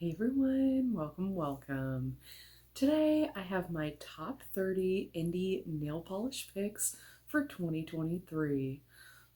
Hey everyone, welcome. Today I have my top 30 indie nail polish picks for 2023.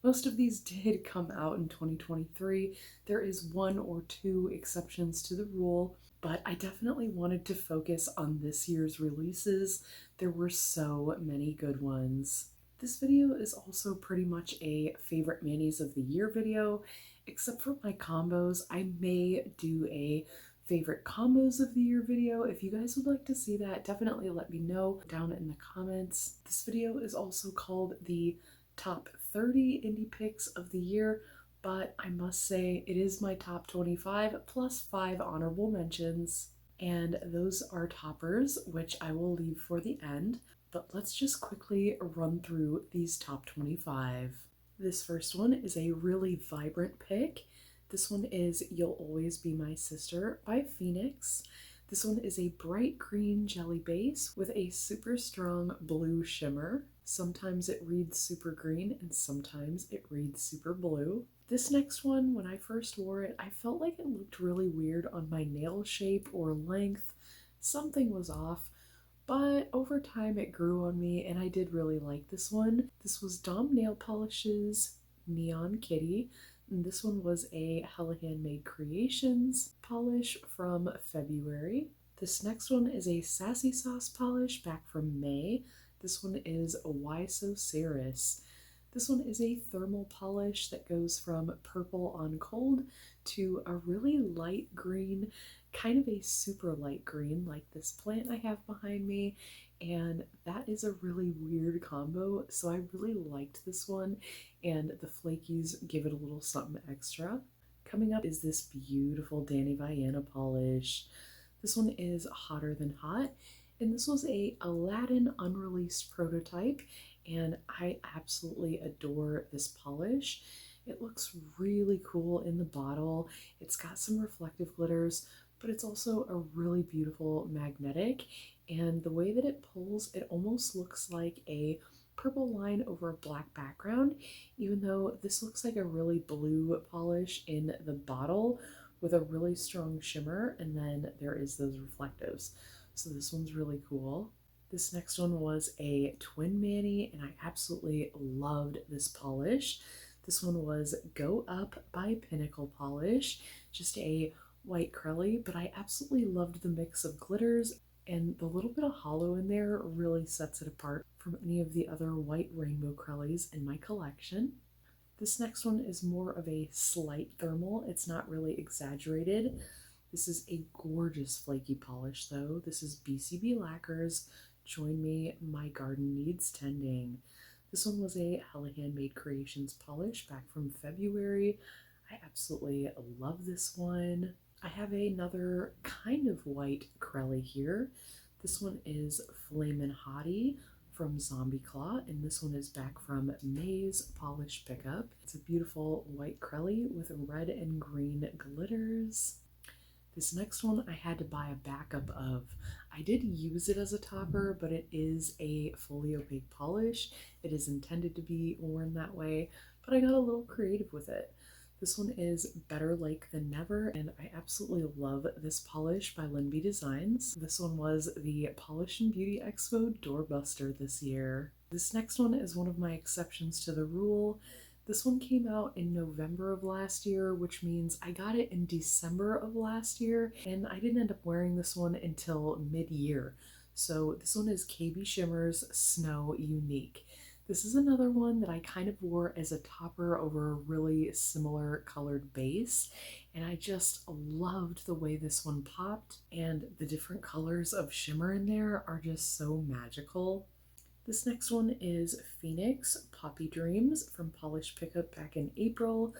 Most of these did come out in 2023. There is one or two exceptions to the rule, but I definitely wanted to focus on this year's releases. There were so many good ones. This video is also pretty much a favorite manis of the year video, except for my combos. I may do a favorite combos of the year video. If you guys would like to see that, definitely let me know down in the comments. This video is also called the top 30 indie picks of the year, but I must say it is my top 25 plus 5 honorable mentions, and those are toppers, which I will leave for the end. But let's just quickly run through these top 25. This first one is a really vibrant pick. This one is You'll Always Be My Sister by Phoenix. This one is a bright green jelly base with a super strong blue shimmer. Sometimes it reads super green and sometimes it reads super blue. This next one, when I first wore it, I felt like it looked really weird on my nail shape or length. Something was off, but over time it grew on me and I did really like this one. This was Dom Nail Polish's Neon Kitty. And this one was a Hella Handmade Creations polish from February. This next one is a Sassy Sauce polish back from May. This one is Why So Serious. This one is a thermal polish that goes from purple on cold to a really light green, kind of a super light green like this plant I have behind me, and that is a really weird combo, so I really liked this one, and the flakies give it a little something extra. Coming up is this beautiful Danny Vianna polish. This one is Hotter Than Hot, and this was a Aladdin unreleased prototype, and I absolutely adore this polish. It looks really cool in the bottle. It's got some reflective glitters, but it's also a really beautiful magnetic, and the way that it pulls, it almost looks like a purple line over a black background, even though this looks like a really blue polish in the bottle with a really strong shimmer, and then there is those reflectives. So this one's really cool. This next one was a twin mani, and I absolutely loved this polish. This one was Go Up by Pinnacle Polish, just a white crelly, but I absolutely loved the mix of glitters, and the little bit of hollow in there really sets it apart from any of the other white rainbow crellies in my collection. This next one is more of a slight thermal. It's not really exaggerated. This is a gorgeous flaky polish though. This is BCB Lacquers Join Me, My Garden Needs Tending. This one was a Hella Handmade Creations polish back from February. I absolutely love this one. I have another kind of white crelly here. This one is Flamin' Hottie from Zombie Claw, and this one is back from May's Polish Pickup. It's a beautiful white crelly with red and green glitters. This next one I had to buy a backup of. I did use it as a topper, but it is a fully opaque polish. It is intended to be worn that way, but I got a little creative with it. This one is Better Late Than Never, and I absolutely love this polish by Linby Designs. This one was the Polish and Beauty Expo Doorbuster this year. This next one is one of my exceptions to the rule. This one came out in November of last year, which means I got it in December of last year, and I didn't end up wearing this one until mid-year. So this one is KB Shimmer's Snow Unique. This is another one that I kind of wore as a topper over a really similar colored base, and I just loved the way this one popped, and the different colors of shimmer in there are just so magical. This next one is Phoenix Poppy Dreams from Polish Pickup back in April.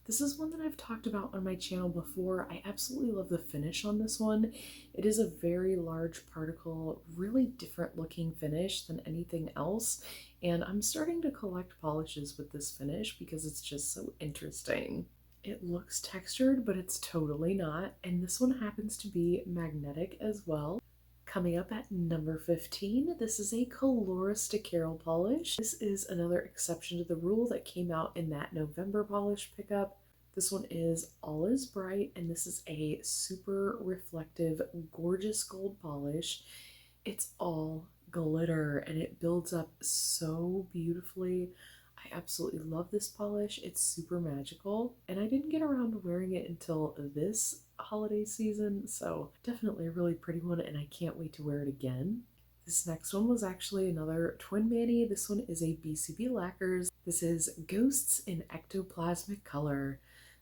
This is one that I've talked about on my channel before. I absolutely love the finish on this one. It is a very large particle, really different looking finish than anything else, and I'm starting to collect polishes with this finish because it's just so interesting. It looks textured, but it's totally not, and this one happens to be magnetic as well. Coming up at number 15, this is a Colores de Carol polish. This is another exception to the rule that came out in that November polish pickup. This one is All Is Bright, and this is a super reflective, gorgeous gold polish. It's all glitter and it builds up so beautifully. I absolutely love this polish. It's super magical, and I didn't get around to wearing it until this holiday season, so definitely a really pretty one, and I can't wait to wear it again. This next one was actually another Twin Mani. This one is a BCB Lacquers. This is Ghosts in Ectoplasmic Color.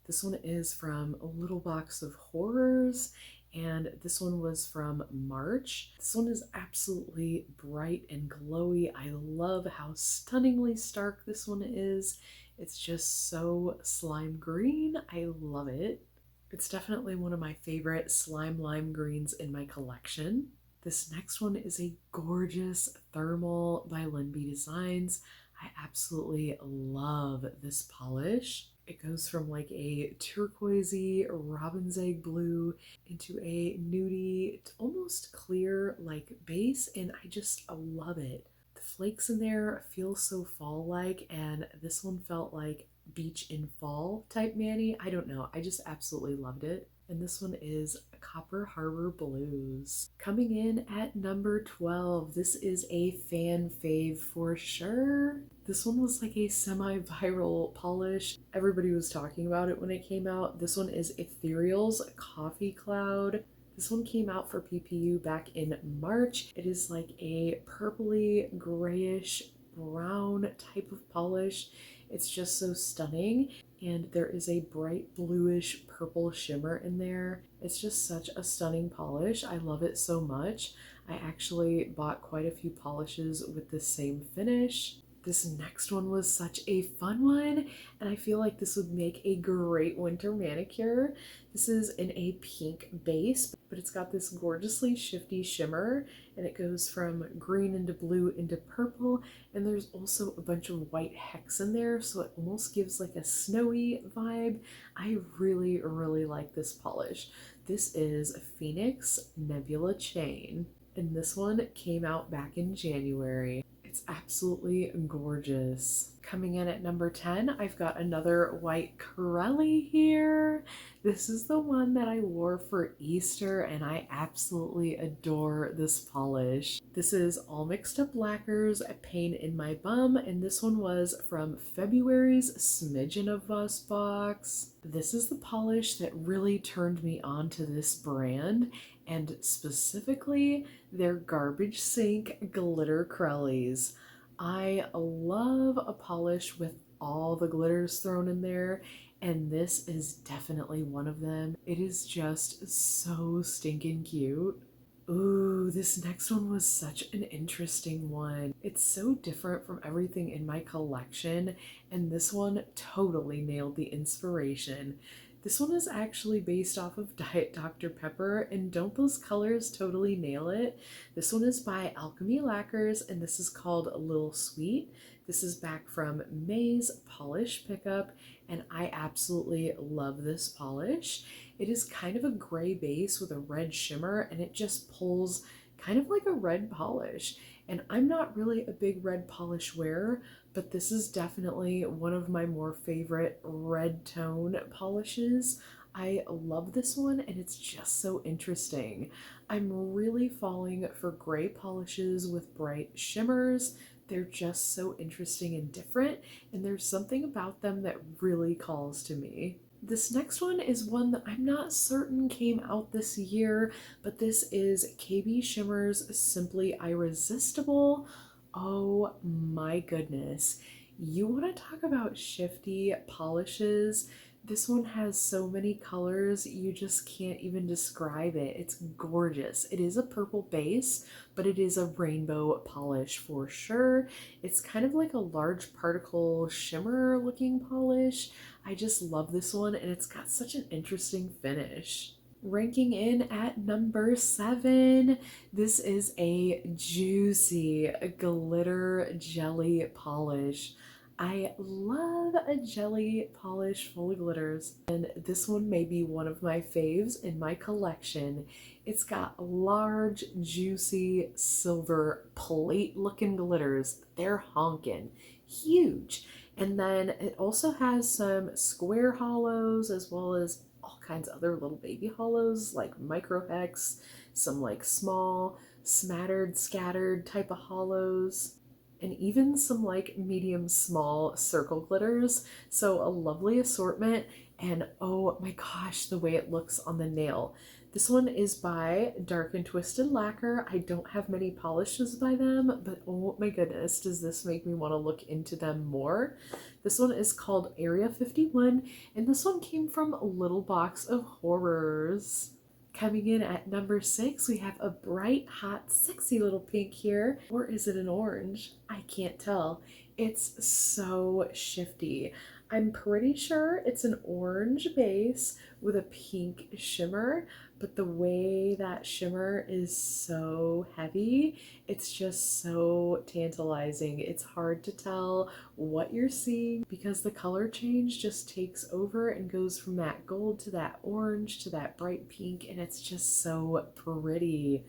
This one is from A Little Box of Horrors, and this one was from March. This one is absolutely bright and glowy. I love how stunningly stark this one is. It's just so slime green. I love it. It's definitely one of my favorite slime lime greens in my collection. This next one is a gorgeous thermal by Linby Designs. I absolutely love this polish. It goes from like a turquoisey robin's egg blue into a nudie, almost clear like base, and I just love it. The flakes in there feel so fall-like, and this one felt like beach in fall type mani. I don't know, I just absolutely loved it. And this one is Copper Harbor Blues. Coming in at number 12, this is a fan fave for sure. This one was like a semi-viral polish. Everybody was talking about it when it came out. This one is Ethereal's Coffee Cloud. This one came out for PPU back in March. It is like a purpley, grayish, brown type of polish. It's just so stunning, and there is a bright bluish purple shimmer in there. It's just such a stunning polish. I love it so much. I actually bought quite a few polishes with the same finish. This next one was such a fun one, and I feel like this would make a great winter manicure. This is in a pink base, but it's got this gorgeously shifty shimmer, and it goes from green into blue into purple, and there's also a bunch of white hex in there, so it almost gives like a snowy vibe. I really, really like this polish. This is Phoenix Nebula Chain, and this one came out back in January. It's absolutely gorgeous. Coming in at number 10, I've got another white Corelli here. This is the one that I wore for Easter, and I absolutely adore this polish. This is All Mixed Up Lacquers, Pain in My Bum, and this one was from February's Smidgen of Us box. This is the polish that really turned me on to this brand, and specifically their Garbage Sink Glitter Crellies. I love a polish with all the glitters thrown in there, and this is definitely one of them. It is just so stinking cute. Ooh, this next one was such an interesting one. It's so different from everything in my collection, and this one totally nailed the inspiration. This one is actually based off of Diet Dr. Pepper, and don't those colors totally nail it? This one is by Alchemy Lacquers, and this is called A Little Sweet. This is back from May's Polish Pickup, and I absolutely love this polish. It is kind of a gray base with a red shimmer, and it just pulls kind of like a red polish. And I'm not really a big red polish wearer, but this is definitely one of my more favorite red tone polishes. I love this one, and it's just so interesting. I'm really falling for gray polishes with bright shimmers. They're just so interesting and different, and there's something about them that really calls to me. This next one is one that I'm not certain came out this year, but this is KB Shimmer's Simply Irresistible. Oh my goodness. You want to talk about shifty polishes? This one has so many colors, you just can't even describe it. It's gorgeous. It is a purple base, but it is a rainbow polish for sure. It's kind of like a large particle shimmer looking polish. I just love this one, and it's got such an interesting finish. Ranking in at number 7, this is a juicy glitter jelly polish. I love a jelly polish full of glitters, and this one may be one of my faves in my collection. It's got large, juicy, silver plate looking glitters. They're honking, huge. And then it also has some square hollows as well as all kinds of other little baby hollows like micro hex, some like small, smattered, scattered type of hollows, and even some like medium small circle glitters. So a lovely assortment. And oh my gosh, the way it looks on the nail. This one is by Dark and Twisted Lacquer. I don't have many polishes by them, but oh my goodness, does this make me want to look into them more. This one is called Area 51, and this one came from Little Box of Horrors. Coming in at number 6, we have a bright, hot, sexy little pink here. Or is it an orange? I can't tell. It's so shifty. I'm pretty sure it's an orange base with a pink shimmer, but the way that shimmer is so heavy, it's just so tantalizing. It's hard to tell what you're seeing because the color change just takes over and goes from that gold to that orange to that bright pink, and it's just so pretty.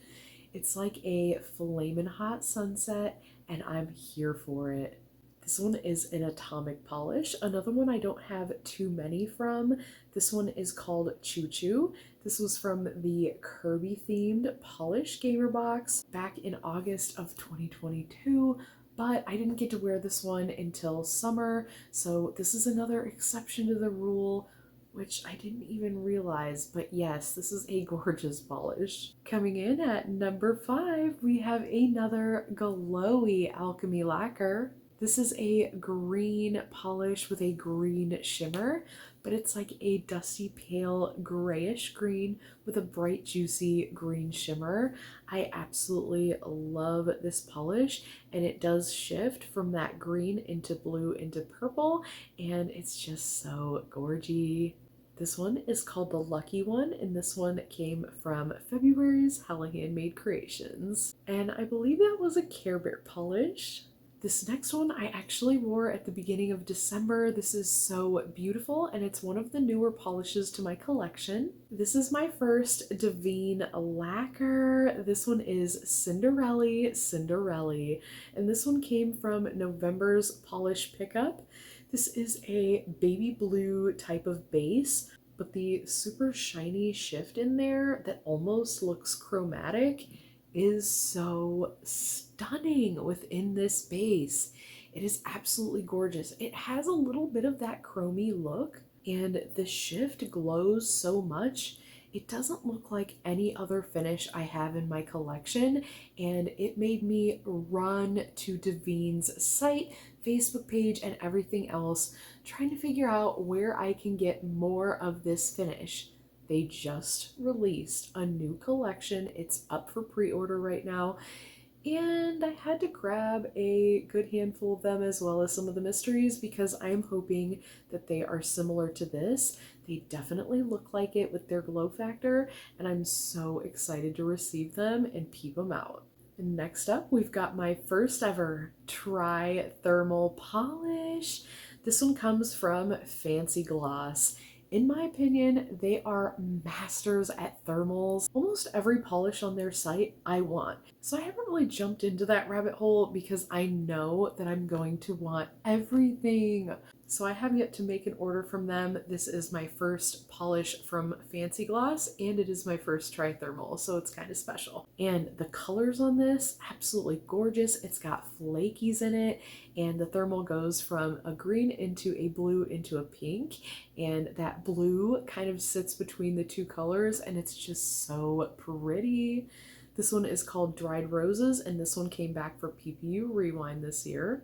It's like a flamin' hot sunset, and I'm here for it. This one is an atomic polish. Another one I don't have too many from. This one is called Choo Choo. This was from the Kirby themed polish gamer box back in August of 2022, but I didn't get to wear this one until summer. So this is another exception to the rule, which I didn't even realize, but yes, this is a gorgeous polish. Coming in at number 5, we have another glowy alchemy lacquer. This is a green polish with a green shimmer, but it's like a dusty pale grayish green with a bright juicy green shimmer. I absolutely love this polish, and it does shift from that green into blue into purple, and it's just so gorgy. This one is called the Lucky One, and this one came from February's Hella Handmade Creations. And I believe that was a Care Bear polish. This next one I actually wore at the beginning of December. This is so beautiful, and it's one of the newer polishes to my collection. This is my first Davine lacquer. This one is Cinderella, and this one came from November's polish pickup. This is a baby blue type of base, but the super shiny shift in there that almost looks chromatic is so stunning within this base. It is absolutely gorgeous. It has a little bit of that chromy look, and the shift glows so much. It doesn't look like any other finish I have in my collection, and it made me run to Davine's site, Facebook page, and everything else, trying to figure out where I can get more of this finish. They just released a new collection. It's up for pre-order right now, and I had to grab a good handful of them as well as some of the mysteries because I'm hoping that they are similar to this. They definitely look like it with their glow factor, and I'm so excited to receive them and peep them out. And next up, we've got my first ever tri-thermal polish. This one comes from Fancy Gloss. In my opinion, they are masters at thermals. Almost every polish on their site I want. So I haven't really jumped into that rabbit hole because I know that I'm going to want everything. So I have yet to make an order from them. This is my first polish from Fancy Gloss, and it is my first tri-thermal, so it's kind of special. And the colors on this, absolutely gorgeous. It's got flakies in it, and the thermal goes from a green into a blue into a pink, and that blue kind of sits between the two colors, and it's just so pretty. This one is called Dried Roses, and this one came back for PPU Rewind this year.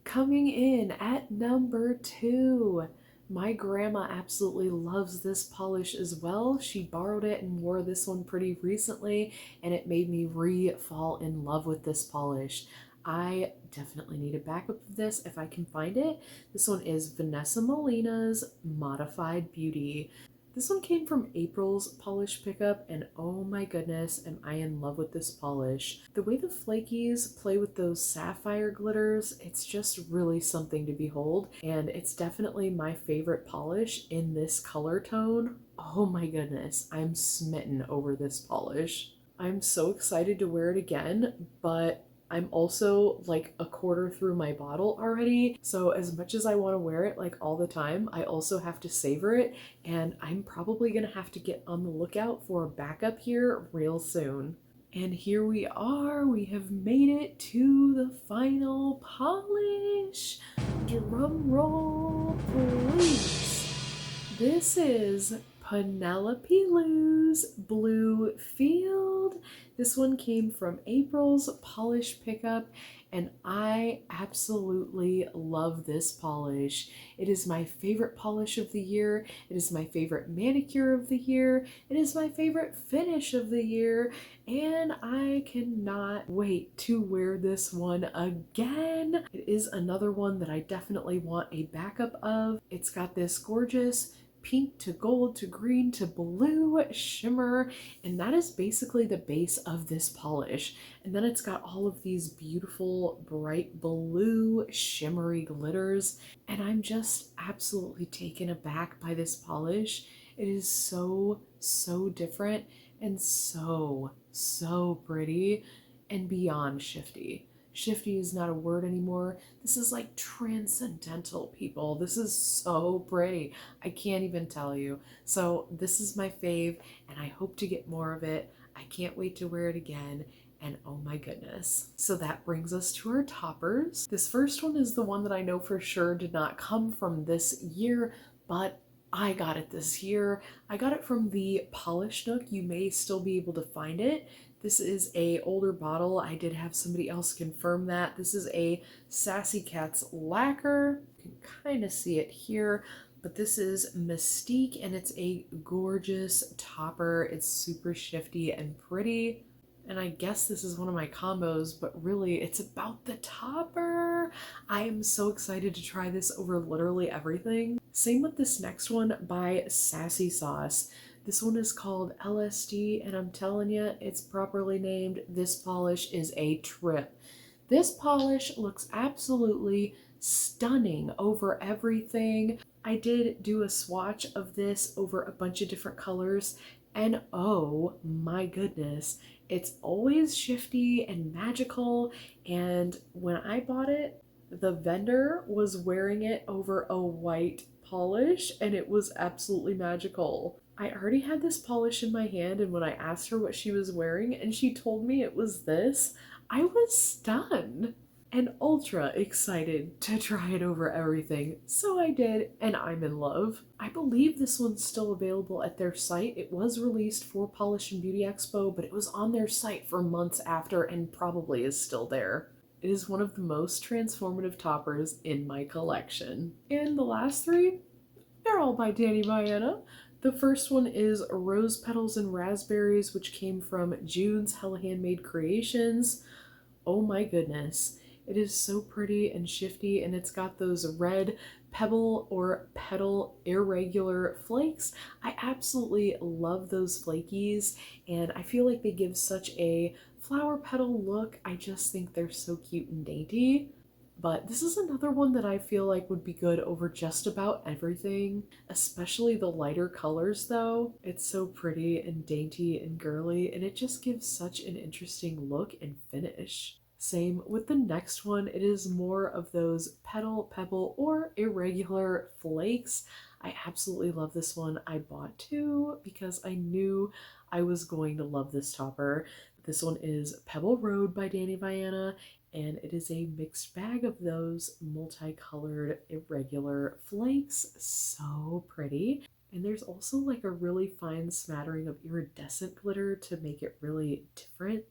Coming in at number 2, my grandma absolutely loves this polish as well. She borrowed it and wore this one pretty recently, and it made me re-fall in love with this polish. I definitely need a backup of this if I can find it. This one is Vanessa Molina's Modified Beauty. This one came from April's polish pickup, and oh my goodness, am I in love with this polish. The way the flakies play with those sapphire glitters, it's just really something to behold, and it's definitely my favorite polish in this color tone. Oh my goodness, I'm smitten over this polish. I'm so excited to wear it again, but I'm also like a quarter through my bottle already. So as much as I want to wear it like all the time, I also have to savor it. And I'm probably going to have to get on the lookout for a backup here real soon. And here we are, we have made it to the final polish. Drum roll, please. This is Penelope Lou's Blue Field. This one came from April's Polish Pickup, and I absolutely love this polish. It is my favorite polish of the year. It is my favorite manicure of the year. It is my favorite finish of the year, and I cannot wait to wear this one again. It is another one that I definitely want a backup of. It's got this gorgeous pink to gold to green to blue shimmer, and that is basically the base of this polish. And then it's got all of these beautiful bright blue shimmery glitters, and I'm just absolutely taken aback by this polish. It is so different and so pretty and beyond shifty. Shifty is not a word anymore. This is like transcendental, people. This is so pretty. I can't even tell you. So this is my fave, and I hope to get more of it. I can't wait to wear it again. And oh my goodness. So that brings us to our toppers. This first one is the one that I know for sure did not come from this year, but I got it this year. I got it from the Polish Nook. You may still be able to find it. This is a older bottle. I did have somebody else confirm that. This is a Sassy Cats lacquer. You can kind of see it here, but this is Mystique, and it's a gorgeous topper. It's super shifty and pretty. And I guess this is one of my combos, but really it's about the topper. I am so excited to try this over literally everything. Same with this next one by Sassy Sauce. This one is called LSD, and I'm telling you, it's properly named. This polish is a trip. This polish looks absolutely stunning over everything. I did do a swatch of this over a bunch of different colors, and oh my goodness, it's always shifty and magical. And when I bought it, the vendor was wearing it over a white polish, and it was absolutely magical. I already had this polish in my hand, and when I asked her what she was wearing and she told me it was this, I was stunned and ultra excited to try it over everything. So I did, and I'm in love. I believe this one's still available at their site. It was released for Polish and Beauty Expo, but it was on their site for months after and probably is still there. It is one of the most transformative toppers in my collection. And the last three, they're all by Danny Vianna. The first one is Rose Petals and Raspberries, which came from June's Hella Handmade Creations. Oh my goodness. It is so pretty and shifty, and it's got those red pebble or petal irregular flakes. I absolutely love those flakies, and I feel like they give such a flower petal look. I just think they're so cute and dainty. But this is another one that I feel like would be good over just about everything, especially the lighter colors though. It's so pretty and dainty and girly, and it just gives such an interesting look and finish. Same with the next one. It is more of those petal, pebble, or irregular flakes. I absolutely love this one. I bought two because I knew I was going to love this topper. This one is Pebble Road by Danny Vianna, and it is a mixed bag of those multicolored irregular flakes. So pretty. And there's also like a really fine smattering of iridescent glitter to make it really different.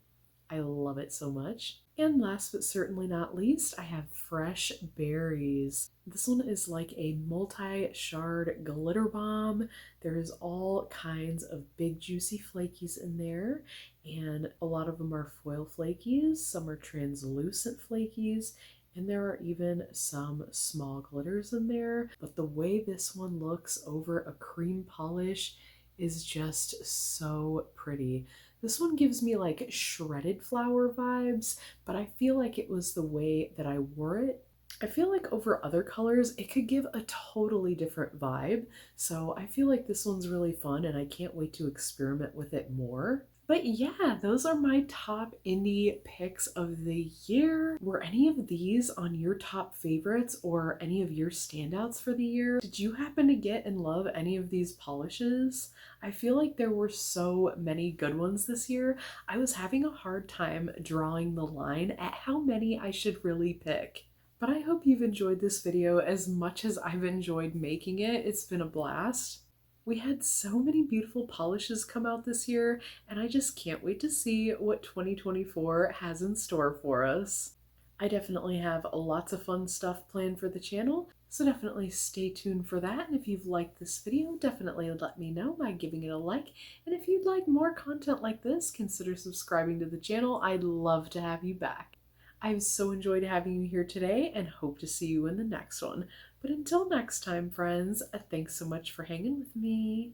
I love it so much. And last but certainly not least, I have Fresh Berries. This one is like a multi-shard glitter bomb. There's all kinds of big juicy flakies in there, and a lot of them are foil flakies, some are translucent flakies, and there are even some small glitters in there. But the way this one looks over a cream polish is just so pretty. This one gives me like shredded flower vibes, but I feel like it was the way that I wore it. I feel like over other colors, it could give a totally different vibe. So I feel like this one's really fun and I can't wait to experiment with it more. But yeah, those are my top indie picks of the year. Were any of these on your top favorites or any of your standouts for the year? Did you happen to get and love any of these polishes? I feel like there were so many good ones this year. I was having a hard time drawing the line at how many I should really pick. But I hope you've enjoyed this video as much as I've enjoyed making it. It's been a blast. We had so many beautiful polishes come out this year, and I just can't wait to see what 2024 has in store for us. I definitely have lots of fun stuff planned for the channel, so definitely stay tuned for that. And if you've liked this video, definitely let me know by giving it a like. And if you'd like more content like this, consider subscribing to the channel. I'd love to have you back. I've so enjoyed having you here today and hope to see you in the next one. But until next time, friends, thanks so much for hanging with me.